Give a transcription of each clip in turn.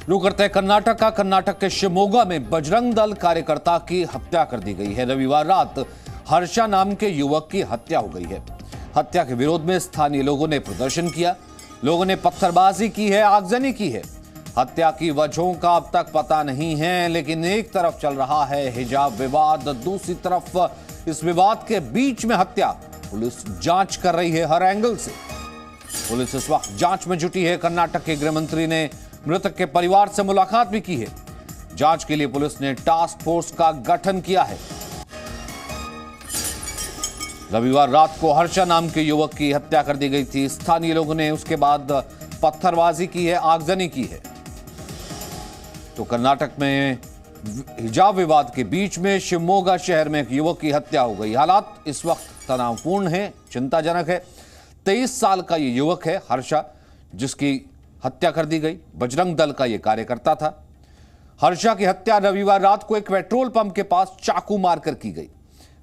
रुक करते हैं कर्नाटक का। कर्नाटक के शिवमोगा में बजरंग दल कार्यकर्ता की हत्या कर दी गई है। रविवार रात हर्षा नाम के युवक की हत्या हो गई है। हत्या के विरोध में स्थानीय लोगों ने प्रदर्शन किया। लोगों ने पत्थरबाजी की है, आगजनी की है। हत्या की वजहों का अब तक पता नहीं है, लेकिन एक तरफ चल रहा है हिजाब विवाद, दूसरी तरफ इस विवाद के बीच में हत्या। पुलिस जांच कर रही है हर एंगल से। पुलिस इस वक्त जांच में जुटी है। कर्नाटक के गृह मंत्री ने मृतक के परिवार से मुलाकात भी की है। जांच के लिए पुलिस ने टास्क फोर्स का गठन किया है। रविवार रात को हर्षा नाम के युवक की हत्या कर दी गई थी। स्थानीय लोगों ने उसके बाद पत्थरबाजी की है, आगजनी की है। तो कर्नाटक में हिजाब विवाद के बीच में शिवमोगा शहर में एक युवक की हत्या हो गई। हालात इस वक्त तनावपूर्ण है, चिंताजनक है। 23 साल का ये युवक है हर्षा, जिसकी हत्या कर दी गई। बजरंग दल का ये कार्यकर्ता था। हर्षा की हत्या रविवार रात को एक पेट्रोल पंप के पास चाकू मारकर की गई।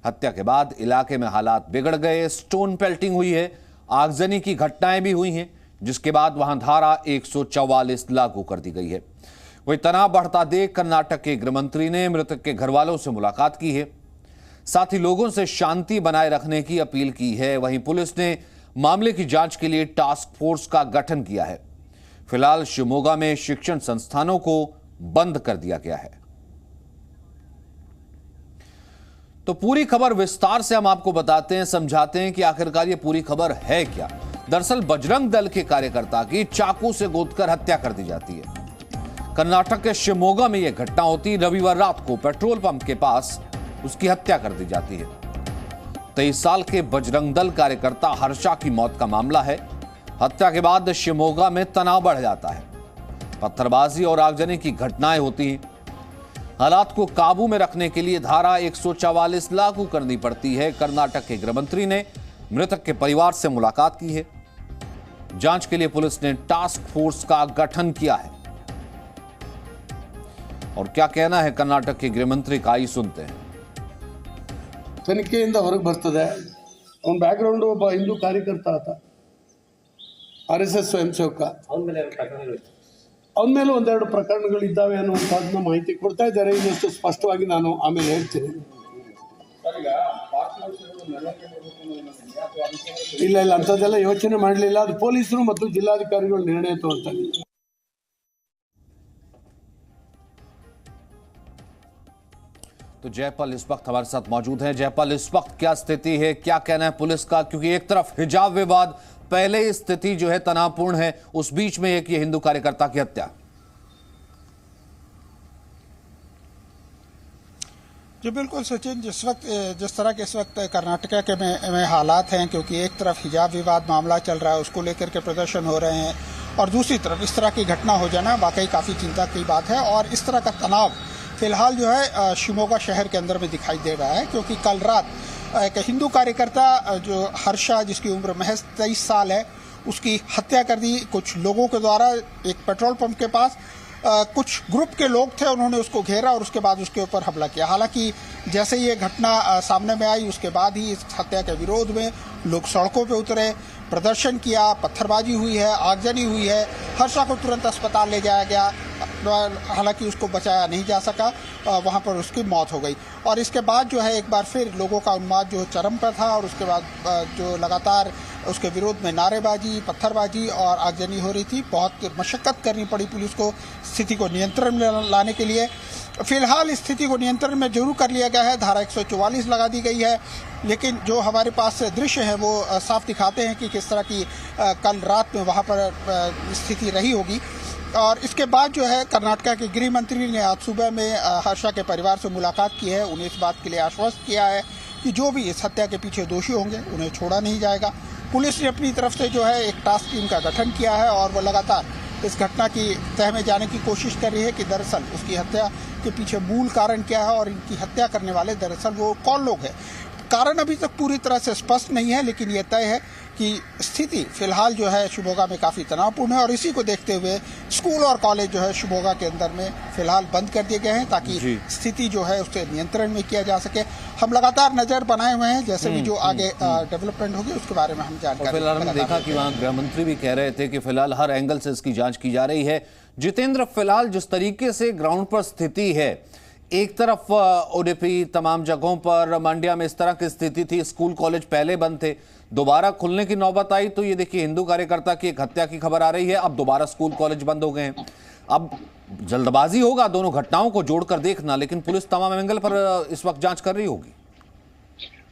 हत्या के बाद इलाके में हालात बिगड़ गए। स्टोन पेल्टिंग हुई है, आगजनी की घटनाएं भी हुई हैं, जिसके बाद वहां धारा 144 लागू कर दी गई है। वही तनाव बढ़ता देख कर्नाटक के गृह मंत्री ने मृतक के घर वालों से मुलाकात की है। साथ ही लोगों से शांति बनाए रखने की अपील की है। वहीं पुलिस ने मामले की जांच के लिए टास्क फोर्स का गठन किया है। फिलहाल शिवमोगा में शिक्षण संस्थानों को बंद कर दिया गया है। तो पूरी खबर विस्तार से हम आपको बताते हैं, समझाते हैं कि आखिरकार ये पूरी खबर है क्या। दरअसल बजरंग दल के कार्यकर्ता की चाकू से गोदकर हत्या कर दी जाती है। कर्नाटक के शिवमोगा में यह घटना होती। रविवार रात को पेट्रोल पंप के पास उसकी हत्या कर दी जाती है। 23 साल के बजरंग दल कार्यकर्ता हर्षा की मौत का मामला है। हत्या के बाद शिवमोगा में तनाव बढ़ जाता है। पत्थरबाजी और आगजनी की घटनाएं होती हैं। हालात को काबू में रखने के लिए धारा 144 लागू करनी पड़ती है। कर्नाटक के गृह मंत्री ने मृतक के परिवार से मुलाकात की है। जांच के लिए पुलिस ने टास्क फोर्स का गठन किया है। और क्या कहना है कर्नाटक के गृह मंत्री का, आइए सुनते हैं। ತನಿಖೆಯಿಂದ ಹೊರಗೆ ಬರ್ತದೆ ಅವನ ಬ್ಯಾಕ್ಗ್ರೌಂಡ್ ಒಬ್ಬ ಹಿಂದೂ ಕಾರ್ಯಕರ್ತ ಆತ, RSS ಸ್ವಯಂ ಸೇವಕ. ಅವನ ಮೇಲೆ ಒಂದೆರಡು ಪ್ರಕರಣಗಳು ಇದ್ದಾವೆ ಅನ್ನುವಂಥದ್ದನ್ನ ಮಾಹಿತಿ ಕೊಡ್ತಾ ಇದ್ದಾರೆ. ಇನ್ನಷ್ಟು ಸ್ಪಷ್ಟವಾಗಿ ನಾನು ಆಮೇಲೆ ಹೇಳ್ತೀನಿ. ಇಲ್ಲ ಅಂಥದ್ದೆಲ್ಲ ಯೋಚನೆ ಮಾಡಲಿಲ್ಲ. ಅದು ಪೊಲೀಸರು ಮತ್ತು ಜಿಲ್ಲಾಧಿಕಾರಿಗಳು ನಿರ್ಣಯ ತಗೊಳ್ತಾರೆ. तो जयपाल इस वक्त हमारे साथ मौजूद हैं। जयपाल, इस वक्त क्या स्थिति है, क्या कहना है पुलिस का? क्योंकि एक तरफ हिजाब विवाद, पहले ही स्थिति जो है तनावपूर्ण है, उस बीच में एक ये हिंदू कार्यकर्ता की हत्या। जी बिल्कुल सचिन, जिस तरह के इस वक्त कर्नाटक के में हालात हैं, क्योंकि एक तरफ हिजाब विवाद मामला चल रहा है, उसको लेकर के प्रदर्शन हो रहे हैं, और दूसरी तरफ इस तरह की घटना हो जाना वाकई काफ़ी चिंता की बात है। और इस तरह का तनाव फिलहाल जो है शिवमोगा शहर के अंदर में दिखाई दे रहा है, क्योंकि कल रात एक हिंदू कार्यकर्ता जो हर्षा, जिसकी उम्र महज 23 साल है, उसकी हत्या कर दी कुछ लोगों के द्वारा। एक पेट्रोल पंप के पास कुछ ग्रुप के लोग थे, उन्होंने उसको घेरा और उसके बाद उसके ऊपर हमला किया। हालांकि जैसे ये घटना सामने में आई, उसके बाद ही इस हत्या के विरोध में लोग सड़कों पे उतरे, प्रदर्शन किया, पत्थरबाजी हुई है, आगजनी हुई है। हर्षा को तुरंत अस्पताल ले जाया गया, हालांकि उसको बचाया नहीं जा सका, वहां पर उसकी मौत हो गई। और इसके बाद जो है एक बार फिर लोगों का उन्माद जो चरम पर था, और उसके बाद जो लगातार उसके विरोध में नारेबाजी, पत्थरबाजी और आगजनी हो रही थी। बहुत मशक्कत करनी पड़ी पुलिस को स्थिति को नियंत्रण में लाने के लिए। फिलहाल स्थिति को नियंत्रण में जरूर कर लिया गया है, धारा 144 लगा दी गई है, लेकिन जो हमारे पास दृश्य हैं वो साफ दिखाते हैं कि किस तरह की कल रात में वहाँ पर स्थिति रही होगी। और इसके बाद जो है कर्नाटक के गृह मंत्री ने आज सुबह में हर्षा के परिवार से मुलाकात की है। उन्हें इस बात के लिए आश्वस्त किया है कि जो भी इस हत्या के पीछे दोषी होंगे उन्हें छोड़ा नहीं जाएगा। पुलिस ने अपनी तरफ से जो है एक टास्क टीम का गठन किया है, और वो लगातार इस घटना की तह में जाने की कोशिश कर रही है कि दरअसल उसकी हत्या के पीछे मूल कारण क्या है, और इनकी हत्या करने वाले दरअसल वो कौन लोग हैं। कारण अभी तक पूरी तरह से स्पष्ट नहीं है, लेकिन ये तय है कि स्थिति फिलहाल जो है शिवमोगा में काफ़ी तनावपूर्ण है। और इसी को देखते हुए स्कूल और कॉलेज जो है शिवमोगा के अंदर में फिलहाल बंद कर दिए गए हैं, ताकि स्थिति जो है उससे नियंत्रण में किया जा सके। हम लगातार नजर बनाए हुए हैं, जैसे भी जो आगे डेवलपमेंट होगी उसके बारे में हम जानकारी। फिलहाल हमने देखा कि वहाँ गृह मंत्री भी कह रहे थे कि फिलहाल हर एंगल से इसकी जांच की जा रही है। जितेंद्र, फिलहाल जिस तरीके से ग्राउंड पर स्थिति है, एक तरफ उडुपी तमाम जगहों पर, मंड्या में इस तरह की स्थिति थी, स्कूल कॉलेज पहले बंद थे, दोबारा खुलने की नौबत आई तो ये देखिए हिंदू कार्यकर्ता की एक हत्या की खबर आ रही है, अब दोबारा स्कूल कॉलेज बंद हो गए हैं। अब जल्दबाजी होगा दोनों घटनाओं को जोड़कर देखना, लेकिन पुलिस तमाम एंगल पर इस वक्त जांच कर रही होगी।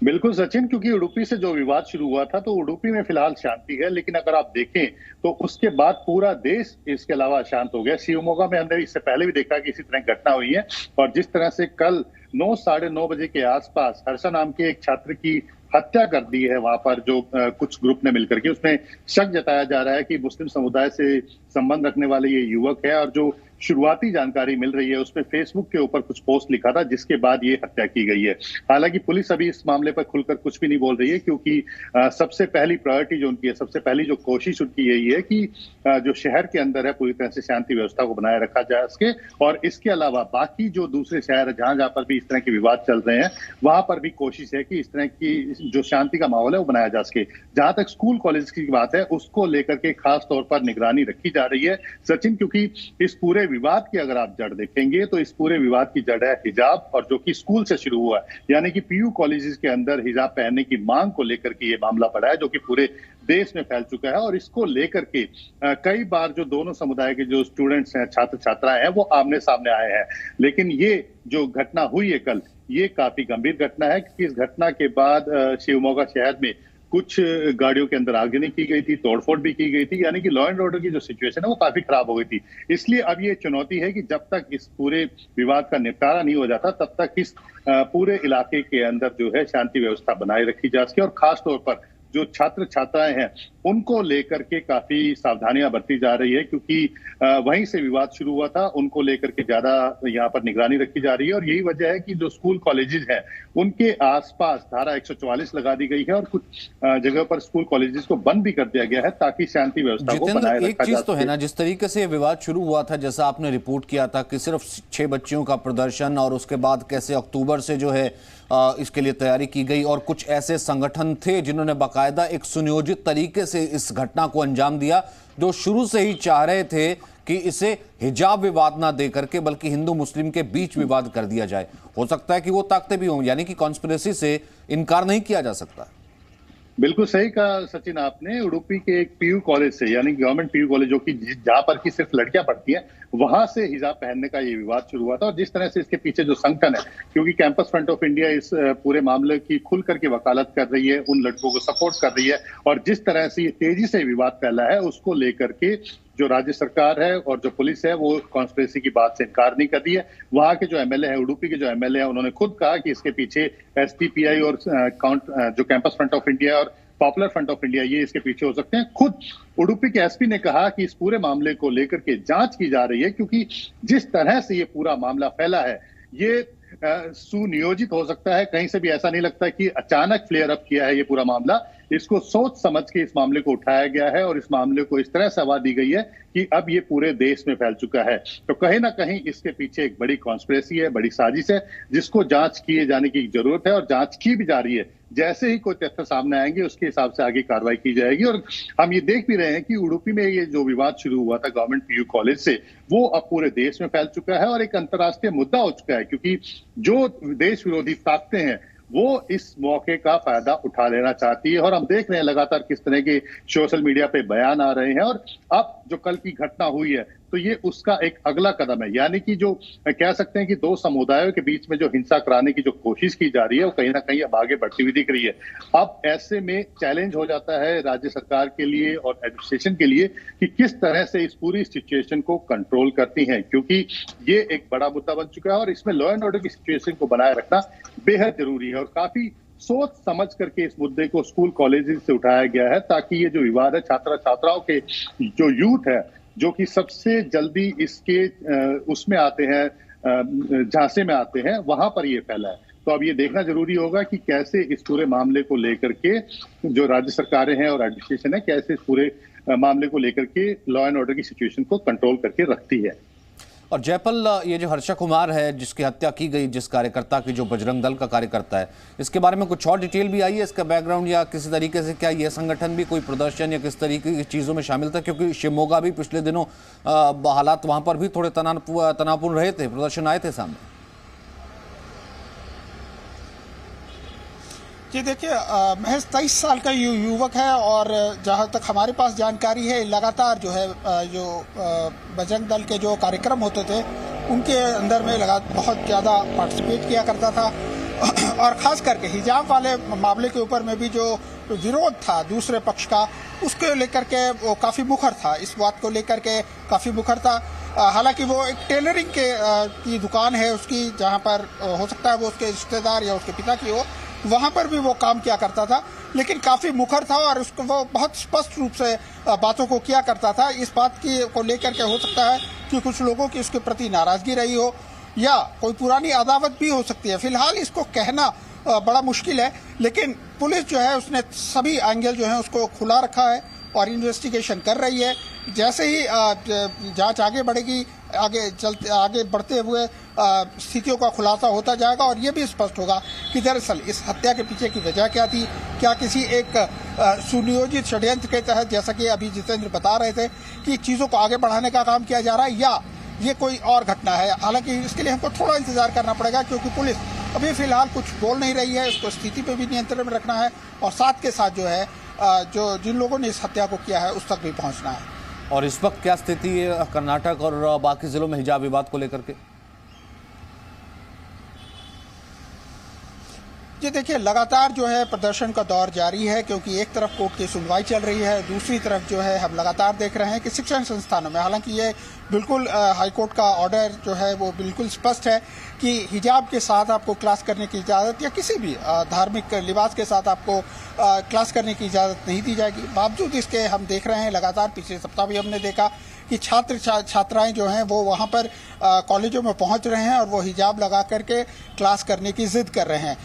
बिल्कुल सचिन, क्योंकि उडुपी से जो विवाद शुरू हुआ था तो उडुपी में फिलहाल शांति है, लेकिन अगर आप देखें तो उसके बाद पूरा देश इसके अलावा अशांत हो गया। शिवमोगा में हमने इससे पहले भी देखा कि इसी तरह घटना हुई है, और जिस तरह से कल 9 साढ़े 9 बजे के आसपास हर्षा नाम के एक छात्र की हत्या कर दी है वहां पर जो कुछ ग्रुप ने मिलकर के, उसमें शक जताया जा रहा है कि मुस्लिम समुदाय से संबंध रखने वाले ये युवक है, और जो शुरुआती जानकारी मिल रही है उसमें फेसबुक के ऊपर कुछ पोस्ट लिखा था जिसके बाद ये हत्या की गई है। हालांकि पुलिस अभी इस मामले पर खुलकर कुछ भी नहीं बोल रही है, क्योंकि सबसे पहली प्रायोरिटी जो उनकी है, सबसे पहली जो कोशिश उनकी यही है कि जो शहर के अंदर है पूरी तरह से शांति व्यवस्था को बनाए रखा जा सके, और इसके अलावा बाकी जो दूसरे शहर है जहां जहां पर भी इस तरह के विवाद चल रहे हैं वहां पर भी कोशिश है कि इस तरह की जो शांति का माहौल है वो बनाया जा सके। जहां तक स्कूल कॉलेज की बात है उसको लेकर के खास तौर पर निगरानी रखी जा रही है सचिन, क्योंकि इस पूरे विवाद की अगर आप जड़ देखेंगे तो इस पूरे विवाद की जड़ है हिजाब, और जो कि स्कूल से शुरू हुआ है, यानी कि पीयू कॉलेजेस के अंदर हिजाब पहनने की मांग को लेकर के ये मामला पड़ा है जो कि पूरे देश में फैल चुका है। और इसको लेकर के कई बार जो दोनों समुदाय के जो स्टूडेंट्स हैं, छात्र छात्राएं हैं, वो आमने सामने आए हैं। लेकिन ये जो घटना हुई है कल, ये काफी गंभीर घटना है, क्योंकि इस घटना के बाद शिवमोगा शहर में कुछ गाड़ियों के अंदर आगजनी की गई थी, तोड़फोड़ भी की गई थी, यानी कि लॉ एंड ऑर्डर की जो सिचुएशन है वो काफी खराब हो गई थी। इसलिए अब ये चुनौती है कि जब तक इस पूरे विवाद का निपटारा नहीं हो जाता तब तक इस पूरे इलाके के अंदर जो है शांति व्यवस्था बनाए रखी जा सके, और खास तौर पर जो छात्र छात्राएं हैं उनको लेकर के काफी सावधानियां बरती जा रही है, क्योंकि वहीं से विवाद शुरू हुआ था, उनको लेकर के ज्यादा यहाँ पर निगरानी रखी जा रही है। और यही वजह है कि जो स्कूल कॉलेजेस हैं उनके आसपास धारा 144 लगा दी गई है, और कुछ जगह पर स्कूल कॉलेजेस को बंद भी कर दिया गया है ताकि शांति व्यवस्था को बनाए रखा जा सके। एक चीज तो है ना, जिस तरीके से विवाद शुरू हुआ था, जैसा आपने रिपोर्ट किया था कि सिर्फ 6 बच्चियों का प्रदर्शन, और उसके बाद कैसे अक्टूबर से जो है इसके लिए तैयारी की गई, और कुछ ऐसे संगठन थे जिन्होंने बाकायदा एक सुनियोजित तरीके से इस घटना को अंजाम दिया, जो शुरू से ही चाह रहे थे कि इसे हिजाब विवाद ना दे करके बल्कि हिंदू मुस्लिम के बीच विवाद कर दिया जाए। हो सकता है कि वो ताकतें भी हों, यानी कि कॉन्स्पिरेसी से इनकार नहीं किया जा सकता। बिल्कुल सही कहा सचिन आपने। उडुपी के एक पीयू कॉलेज से, यानी गवर्नमेंट पीयू कॉलेज जो कि जहां पर की सिर्फ लड़कियां पढ़ती हैं, वहां से हिजाब पहनने का ये विवाद शुरू हुआ था। और जिस तरह से इसके पीछे जो संगठन है, क्योंकि कैंपस फ्रंट ऑफ इंडिया इस पूरे मामले की खुल करके वकालत कर रही है, उन लड़कों को सपोर्ट कर रही है, और जिस तरह से ये तेजी से विवाद फैला है उसको लेकर के जो राज्य सरकार है और जो पुलिस है वो कॉन्स्पिरेसी की बात से इनकार नहीं कर रही है। वहां के जो एमएलए है, उडुपी के जो एमएलए है, उन्होंने खुद कहा कि इसके पीछे एसटीपीआई और जो कैंपस फ्रंट ऑफ इंडिया और पॉपुलर फ्रंट ऑफ इंडिया, ये इसके पीछे हो सकते हैं। खुद उडुपी के एसपी ने कहा कि इस पूरे मामले को लेकर के जांच की जा रही है, क्योंकि जिस तरह से ये पूरा मामला फैला है ये सुनियोजित हो सकता है। कहीं से भी ऐसा नहीं लगता कि अचानक फ्लेयर अप किया है ये पूरा मामला। इसको सोच समझ के इस मामले को उठाया गया है, और इस मामले को इस तरह से हवा दी गई है कि अब ये पूरे देश में फैल चुका है। तो कहीं ना कहीं इसके पीछे एक बड़ी कॉन्स्पिरेसी है, बड़ी साजिश है, जिसको जांच किए जाने की जरूरत है, और जांच की भी जा रही है। जैसे ही कोई तथ्य सामने आएंगे उसके हिसाब से आगे कार्रवाई की जाएगी। और हम ये देख भी रहे हैं कि उडुपी में ये जो विवाद शुरू हुआ था गवर्नमेंट पीयू कॉलेज से, वो अब पूरे देश में फैल चुका है और एक अंतर्राष्ट्रीय मुद्दा हो चुका है, क्योंकि जो देश विरोधी ताकतें हैं वो इस मौके का फायदा उठा लेना चाहती है। और हम देख रहे हैं लगातार किस तरह के सोशल मीडिया पे बयान आ रहे हैं। और अब जो कल की घटना हुई है तो ये उसका एक अगला कदम है, यानी कि जो कह सकते हैं कि दो समुदायों के बीच में जो हिंसा कराने की जो कोशिश की जा रही है वो कहीं ना कहीं अब आगे बढ़ती हुई दिख रही है। अब ऐसे में चैलेंज हो जाता है राज्य सरकार के लिए और एडमिनिस्ट्रेशन के लिए कि किस तरह से इस पूरी सिचुएशन को कंट्रोल करती हैं, क्योंकि ये एक बड़ा मुद्दा बन चुका है और इसमें लॉ एंड ऑर्डर की सिचुएशन को बनाए रखना बेहद जरूरी है। और काफी सोच समझ करके इस मुद्दे को स्कूल कॉलेज से उठाया गया है, ताकि ये जो विवाद है छात्र छात्राओं के जो यूथ है, जो कि सबसे जल्दी इसके उसमें आते हैं, झांसे में आते हैं, वहां पर ये फैला है। तो अब ये देखना जरूरी होगा कि कैसे इस पूरे मामले को लेकर के जो राज्य सरकारें हैं और एडमिनिस्ट्रेशन है, कैसे इस पूरे मामले को लेकर के लॉ एंड ऑर्डर की सिचुएशन को कंट्रोल करके रखती है। और जयपल, ये जो हर्षा कुमार है जिसकी हत्या की गई, जिस कार्यकर्ता की, जो बजरंग दल का कार्यकर्ता है, इसके बारे में कुछ और डिटेल भी आई है, इसका बैकग्राउंड या किसी तरीके से क्या ये संगठन भी कोई प्रदर्शन या किस तरीके की चीज़ों में शामिल था? क्योंकि शिवमोगा भी पिछले दिनों हालात वहाँ पर भी थोड़े तनावपूर्ण रहे थे, प्रदर्शन आए थे सामने। जी देखिए, महज 23 साल का युवक है और जहां तक हमारे पास जानकारी है, लगातार जो है जो बजरंग दल के जो कार्यक्रम होते थे उनके अंदर में बहुत ज़्यादा पार्टिसिपेट किया करता था। और ख़ास करके हिजाब वाले मामले के ऊपर में भी जो विरोध था दूसरे पक्ष का, उसको लेकर के वो काफ़ी मुखर था, इस बात को लेकर के काफ़ी मुखर था। हालांकि वो एक टेलरिंग की दुकान है उसकी, जहां पर हो सकता है वो उसके रिश्तेदार या उसके पिता की हो, वहां पर भी वो काम किया करता था, लेकिन काफी मुखर था और उसको वो बहुत स्पष्ट रूप से बातों को किया करता था। इस बात की को लेकर के हो सकता है कि कुछ लोगों की उसके प्रति नाराजगी रही हो या कोई पुरानी अदावत भी हो सकती है। फिलहाल इसको कहना बड़ा मुश्किल है, लेकिन पुलिस जो है उसने सभी एंगल जो है उसको खुला रखा है और इन्वेस्टिगेशन कर रही है। जैसे ही जांच आगे बढ़ेगी, आगे बढ़ते हुए स्थितियों का खुलासा होता जाएगा और ये भी स्पष्ट होगा कि दरअसल इस हत्या के पीछे की वजह क्या थी। क्या किसी एक सुनियोजित षड्यंत्र के तहत, जैसा कि अभी जितेंद्र बता रहे थे, कि चीज़ों को आगे बढ़ाने का काम किया जा रहा है, या ये कोई और घटना है। हालांकि इसके लिए हमको थोड़ा इंतजार करना पड़ेगा, क्योंकि पुलिस अभी फिलहाल कुछ बोल नहीं रही है। इसको स्थिति पे भी नियंत्रण में रखना है और साथ के साथ जो है जो जिन लोगों ने इस हत्या को किया है उस तक भी पहुंचना है। और इस वक्त क्या स्थिति है कर्नाटक और बाकी जिलों में हिजाब विवाद को लेकर के? जी देखिए, लगातार जो है प्रदर्शन का दौर जारी है, क्योंकि एक तरफ कोर्ट की सुनवाई चल रही है, दूसरी तरफ जो है हम लगातार देख रहे हैं कि शिक्षण संस्थानों में, हालांकि ये बिल्कुल हाईकोर्ट का ऑर्डर जो है वो बिल्कुल स्पष्ट है कि हिजाब के साथ आपको क्लास करने की इजाज़त या किसी भी धार्मिक लिबास के साथ आपको क्लास करने की इजाज़त नहीं दी जाएगी। बावजूद इसके हम देख रहे हैं लगातार, पिछले सप्ताह भी हमने देखा कि छात्राएं जो हैं वो वहाँ पर कॉलेजों में पहुँच रहे हैं और वो हिजाब लगा करके क्लास करने की जिद कर रहे हैं।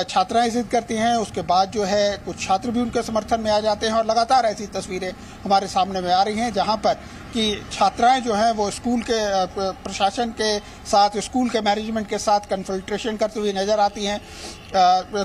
छात्राएं जिद करती हैं, उसके बाद जो है कुछ छात्र भी उनके समर्थन में आ जाते हैं और लगातार ऐसी तस्वीरें हमारे सामने में आ रही हैं, जहां पर कि छात्राएं जो हैं वो स्कूल के प्रशासन के साथ, स्कूल के मैनेजमेंट के साथ कंसल्टेशन करती हुई नजर आती हैं।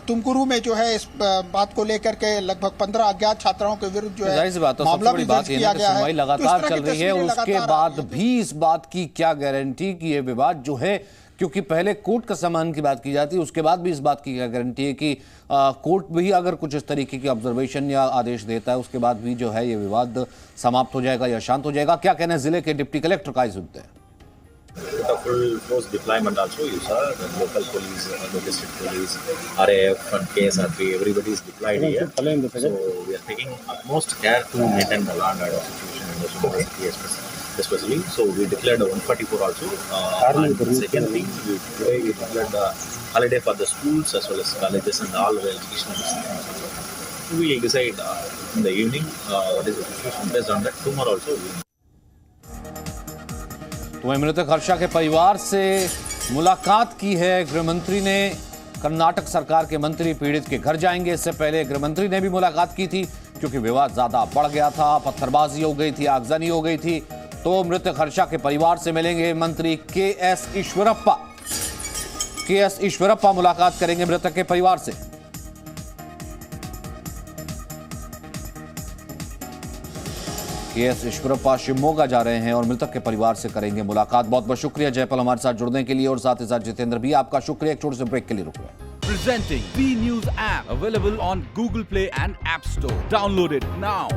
तुमकुरू में जो है इस बात को लेकर के लगभग 15 अज्ञात छात्राओं के विरुद्ध जो है मामला भी दर्ज किया गया है। लगातार चल रही है, उसके बाद भी इस बात की क्या गारंटी कि ये विवाद जो है, क्योंकि पहले कोर्ट का सम्मान की बात की जाती है, उसके बाद भी इस बात की क्या गारंटी है कि कोर्ट भी अगर कुछ इस तरीके की ऑब्जर्वेशन या आदेश देता है, उसके बाद भी जो है ये विवाद समाप्त हो जाएगा या शांत हो जाएगा? क्या कहना है जिले के डिप्टी कलेक्टर का, सुनते हैं। The full force deployment also, you saw the local police, the district police, RAF and KSRP, everybody is deployed here. So we are taking utmost care to maintain the law and order situation in the Shimoga city especially. So we declared a 144 also. And the second thing, today we declared the holiday for the schools as well as colleges and all the educational institutions. We will decide in the evening what is the situation. Based on that, tomorrow also we will. तो वहीं मृतक हर्षा के परिवार से मुलाकात की है गृह मंत्री ने। कर्नाटक सरकार के मंत्री पीड़ित के घर जाएंगे। इससे पहले गृह मंत्री ने भी मुलाकात की थी, क्योंकि विवाद ज्यादा बढ़ गया था, पत्थरबाजी हो गई थी, आगजनी हो गई थी। तो मृतक हर्षा के परिवार से मिलेंगे मंत्री के.एस. ईश्वरप्पा। के.एस. ईश्वरप्पा मुलाकात करेंगे मृतक के परिवार से। के.एस. ईश्वरप्पा शिवमोगा जा रहे हैं और मृतक के परिवार से करेंगे मुलाकात। बहुत बहुत शुक्रिया जयपल हमारे साथ जुड़ने के लिए, और साथ ही साथ जितेंद्र भी आपका शुक्रिया। एक छोटे से ब्रेक के लिए रुक रहे हैं। Presenting B News app, available on Google Play and App Store. Download it now.